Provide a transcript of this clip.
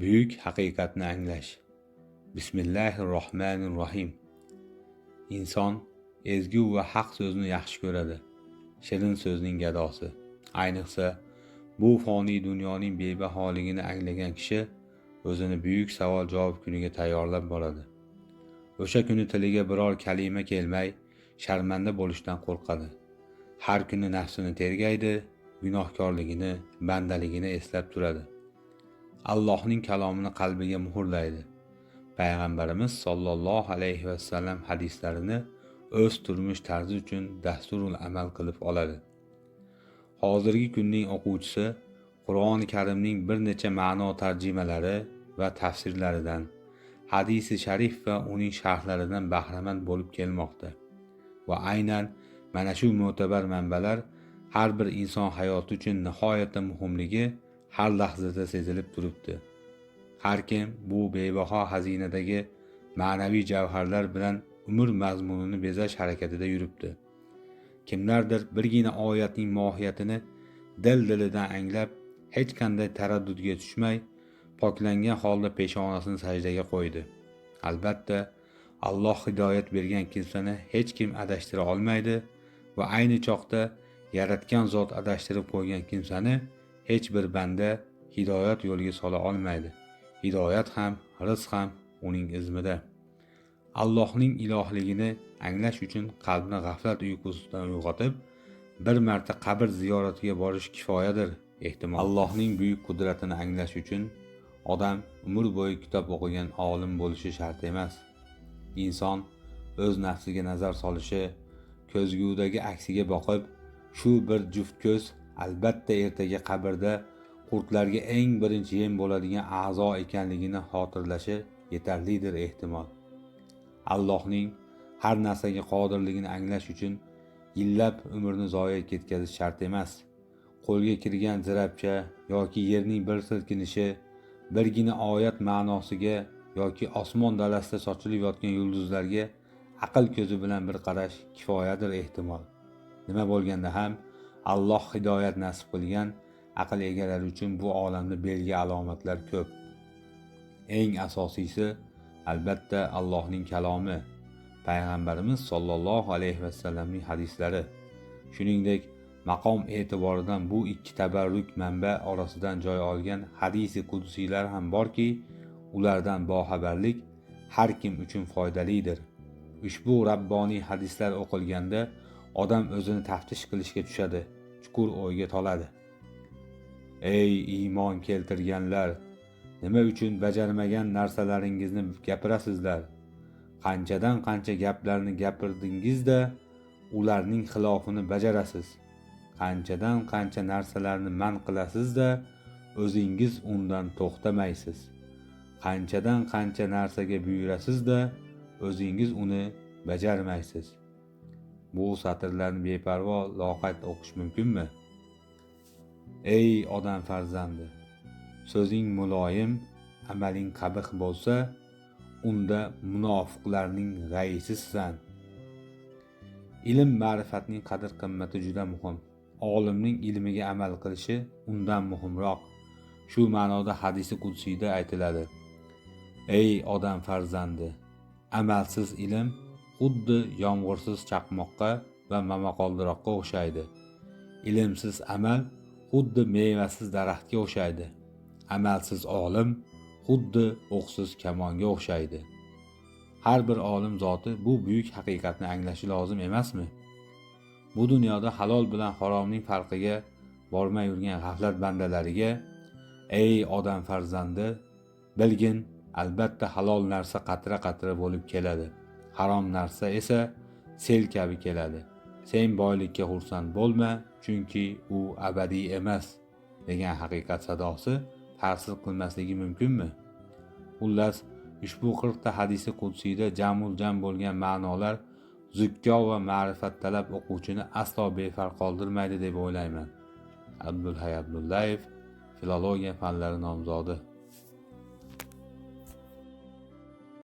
Buyuk haqiqatni anglash. Bismillahirrohmanirrohim. Inson ezgu va haq so'zni yaxshi ko'radi. Shirin so'zning gadosi. Ayniqsa, bu foniy dunyoning bebaholigini anglagan kishi o'zini buyuk savol-javob kuniga tayyorlab boradi. O'sha kuni tiliga biror kalima kelmay, sharmanda bo'lishdan qo'rqadi. Har kuni nafsini tergaydi, gunohkorligini, bandaligini eslab turadi. Allohning kalomini qalbiga muhrlaydi. Payg'ambarimiz sollallohu alayhi vasallam hadislarini o'z turmush tarzi uchun dasturul amal qilib oladi. Hozirgi kunning o'quvchisi Qur'oni Karimning bir necha ma'no tarjimalari va tafsirlaridan, hadisi sharif va uning sharhlaridan bahramand bo'lib kelmoqda. Va aynan mana shu mo'tabar manbalar har bir inson hayoti uchun nihoyatda muhimligi har lahzada sezilib turibdi. Har kim bu bebaho xazinadagi ma'naviy javharlar bilan umr mazmunini bezash harakatida yuribdi. Kimlardir birgina oyatning mohiyatini dil-dilidan anglab, hech qanday taraddudga tushmay, poklangan holda peshonasini sajdaga qo'ydi. Albatta, Alloh hidoyat bergan kimsani hech kim adashtira olmaydi va ayni choqda yaratgan zot adashtirib qo'ygan kimsani hech bir banda hidoyat yo'liga sola olmaydi. Hidoyat ham, rizq ham uning izmida. Allohning ilohligini anglash uchun qalbni g'aflat uyqusidan uyg'otib, bir marta qabr ziyoratiga borish kifoyadir, ehtimol. Allohning buyuk qudratini anglash uchun odam umr bo'yi kitob o'qigan olim bo'lishi shart emas. Inson o'z nafsiga nazar solishi, ko'zgudagi aksiga boqib, shu bir juft ko'z albatta ertaga qabrda qurtlarga eng birinchi yem bo'ladigan a'zo ekanligini xotirlashi yetarlidir, ehtimol. Allohning har narsaga qodirligini anglash uchun yillab umrni zoya ketkazish shart emas. Qo'lga kirgan zirabcha yoki yerning bir silkinishi, birgina oyat ma'nosiga yoki osmon dalasida sochilib yotgan yulduzlarga aql ko'zi bilan bir qarash kifoyadir, ehtimol. Nima bo'lganda ham Alloh hidoyat nasib qilgan aql egalari uchun bu olamda belgi alomatlar ko'p. Eng asosiysi albatta Allohning kalomi, payg'ambarimiz sollallohu alayhi vasallamning hadislari. Shuningdek, maqom e'tiboridan bu ikki tabarruk manba orasidan joy olgan hadisi qudsiylar ham borki, ulardan boxabarlik har kim uchun foydalidir. Ushbu rabboniy hadislar o'qilganda odam o'zini taftish qilishga tushadi, chuqur o'yga toladi. Ey iymon keltirganlar, nima uchun bajarmagan narsalaringizni gapirasizlar? Qanchadan qancha gaplarni gapirdingizda ularning xilofini bajarasiz. Qanchadan qancha narsalarni man qilasizda o'zingiz undan to'xtamaysiz. Qanchadan qancha narsaga buyurasizda o'zingiz uni bajarmaysiz. Bu satrlarni beparvo loqayd o'qish mumkinmi? Ey odam farzandi, so'zing muloyim, amaling qabih bo'lsa, unda munofiqlarning raisisan. Ilm ma'rifatning qadr-qimmati juda muhim. Olimning ilmiga amal qilishi undan muhimroq. Shu ma'noda hadisi qudsiyda aytiladi: Ey odam farzandi, amalsiz ilm xuddi yomg'irsiz chaqmoqqa va momaqaldiroqqa o'xshaydi. Ilmsiz amal xuddi mevasiz daraxtga o'xshaydi. Amalsiz olim xuddi o'qsiz kamonga o'xshaydi. Har bir olim zoti bu buyuk haqiqatni anglashi lozim emasmi? Bu dunyoda halol bilan haromning farqiga bormay yurgan g'aflat bandalariga: Ey odam farzandi, bilgin, albatta halol narsa qatra-qatra bo'lib keladi. Harom narsa esa sel kabi keladi. Sen boylikka xursand bo'lma, chunki u abadiy emas, degan haqiqat sadosi ta'sir qilmasligi mumkinmi? Xullas, ushbu 40 ta hadisi qudsiyda jamul-jam bo'lgan ma'nolar zukko va ma'rifat talab o'quvchini aslo befarq qoldirmaydi deb o'ylayman. Abdulhay Abdullayev, filologiya fanlari nomzodi.